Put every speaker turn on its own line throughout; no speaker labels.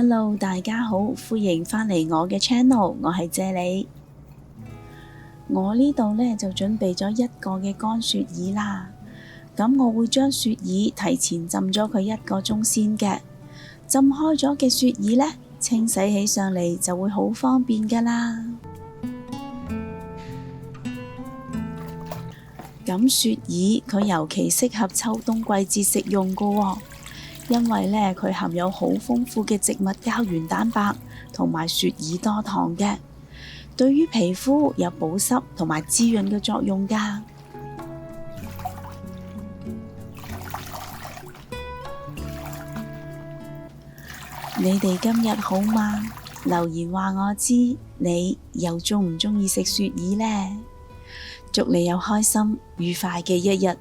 Hello，大家好，歡迎返嚟我嘅 channel，我係謝你。我呢度呢就準備咗一個嘅乾雪耳啦。咁我會將雪耳提前浸咗佢1個鐘先嘅。浸開咗嘅雪耳呢，清洗起上嚟就會好方便噶啦。咁雪耳佢尤其適合秋冬季節食用噶喎。因為呢，佢含有好豐富嘅植物膠原蛋白同埋雪耳多糖嘅，對於皮膚有保濕同埋滋潤嘅作用㗎。你哋今日好嗎？留言話我知，你又鍾唔鍾意食雪耳呢？祝你有開心愉快嘅一日。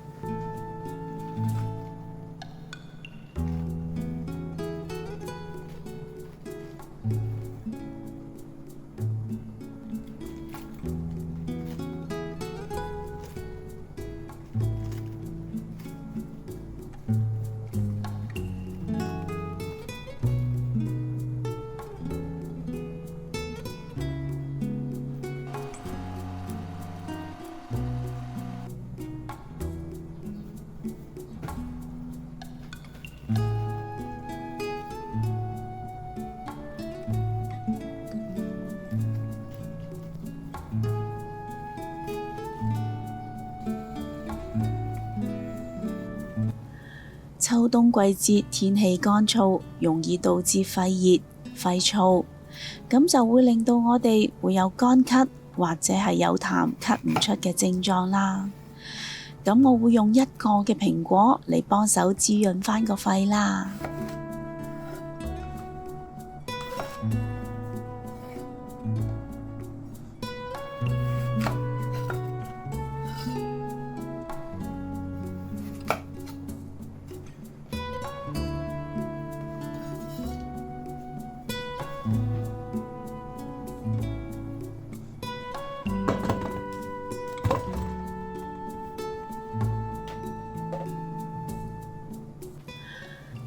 秋冬季節天氣乾燥，容易導致肺熱、肺燥，咁就會令到我哋會有乾咳或者係有痰咳唔出嘅症狀啦。咁我會用1個嘅蘋果嚟幫手滋潤返個肺啦。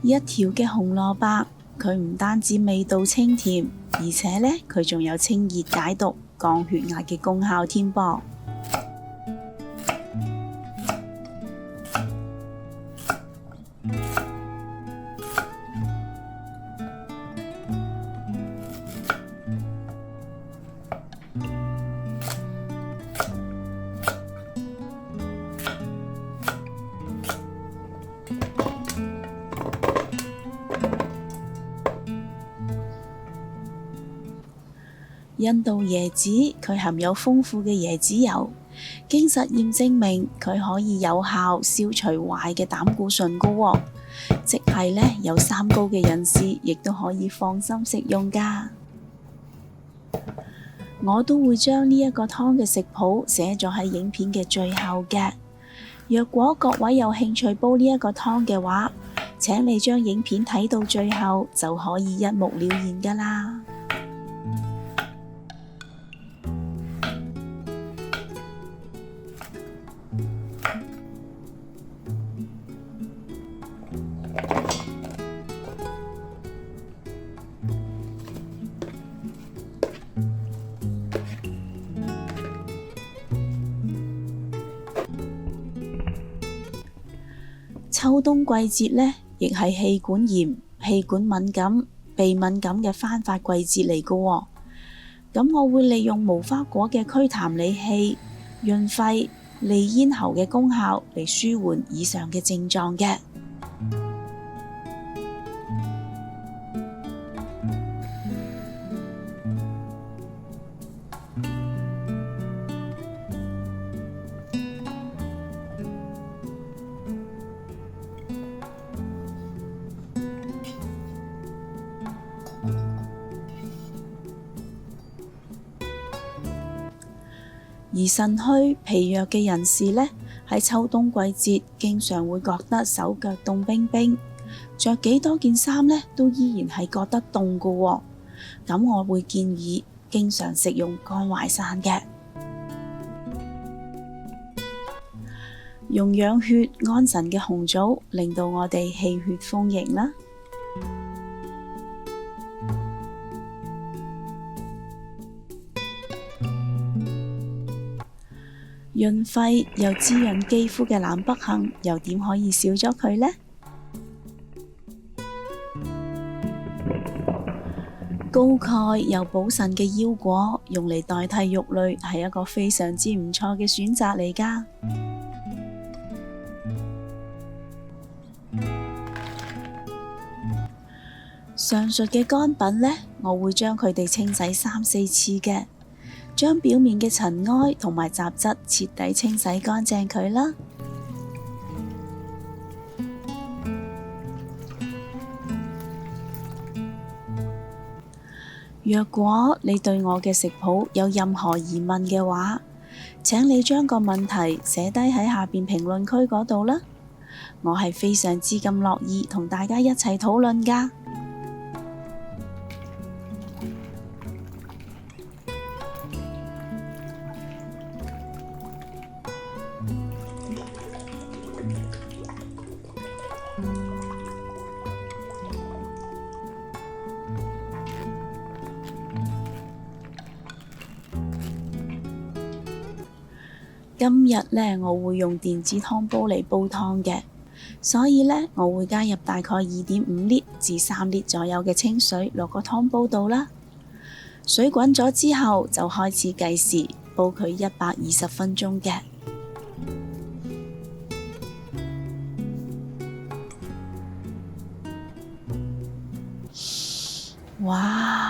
1條嘅紅蘿蔔，佢唔單止味道清甜，而且呢，佢仲有清熱解毒、降血壓嘅功效添噃。印度椰子佢含有豐富嘅椰子油，經實驗證明佢可以有效消除壞嘅膽固醇噶喎，即係呢，有3高嘅人士亦都可以放心食用噶。我都會將呢一個湯嘅食譜寫咗喺影片嘅最後嘅。若果各位有興趣煲呢一個湯嘅話，請你將影片睇到最後就可以一目了然噶啦。秋冬季節呢，亦係氣管炎、氣管敏感、鼻敏感嘅翻發季節嚟噶喎。咁我會利用無花果嘅驅痰理氣、潤肺、利咽喉嘅功效嚟舒緩以上嘅症狀嘅。而腎虛脾弱嘅人士呢，喺秋冬季節經常會覺得手腳凍冰冰，着幾多件衫呢都依然係覺得凍㗎喎。咁我會建議經常食用乾淮山嘅，用養血安神嘅紅棗，令到我哋氣血豐盈啦。潤肺又滋潤肌膚嘅南北杏，又點可以少咗佢呢？高鈣又補腎嘅腰果，用嚟代替肉類係一個非常之唔錯嘅選擇嚟㗎。上述嘅乾品呢，我會將佢哋清洗3、4次嘅，將表面嘅塵埃同埋雜質徹底清洗乾淨佢啦。若果你對我嘅食譜有任何疑問嘅話，請你將個問題寫低喺下邊評論區嗰度啦，我係非常之咁樂意同大家一齊討論㗎。今日呢，我會用電子湯煲嚟煲湯嘅，所以呢，我會加入大概2.5 列至3列左右嘅清水落個湯煲度啦。水滾咗之後就開始計時，煲佢120分鐘嘅。哇，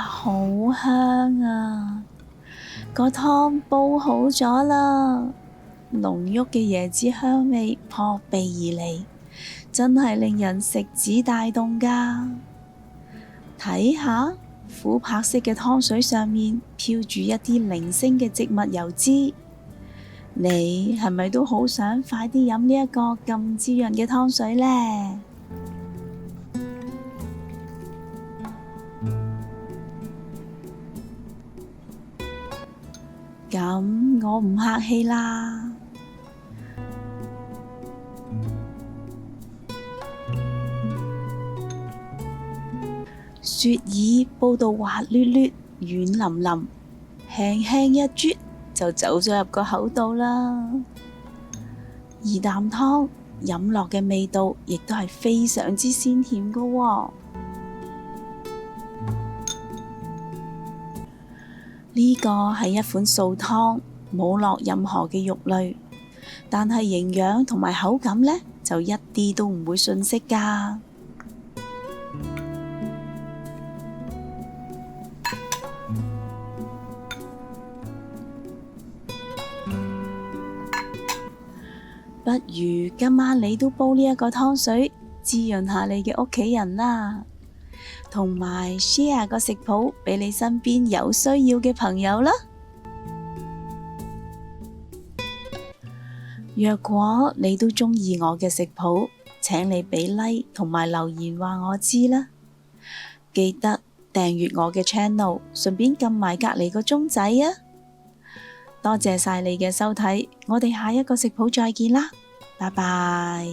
好香啊！個湯煲好咗啦。濃郁嘅椰子香味撲鼻而嚟，真係令人食指大動㗎。睇下琥珀色嘅湯水上面飄住一啲零星嘅植物油脂，你係咪都好想快啲飲呢一個咁滋潤嘅湯水呢？咁我唔客氣啦。雪耳煲到滑捋捋、軟腍腍，輕輕一啜就走咗入個口度啦。而啖湯飲落嘅味道亦都係非常之鮮甜㗎喎。呢個係一款素湯，冇落任何嘅肉類，但係營養同埋口感呢，就一啲都唔會遜色㗎。不如今晚你都煲呢一個湯水，滋潤下你嘅屋企人啦，同埋 share 個食譜俾你身邊有需要嘅朋友啦。若果你都鍾意我嘅食譜，請你俾 like 同埋留言話我知啦。記得訂閱我嘅 channel， 順便撳埋隔離個鐘仔啊！多謝晒你嘅收睇，我哋下一個食譜再見啦，拜拜。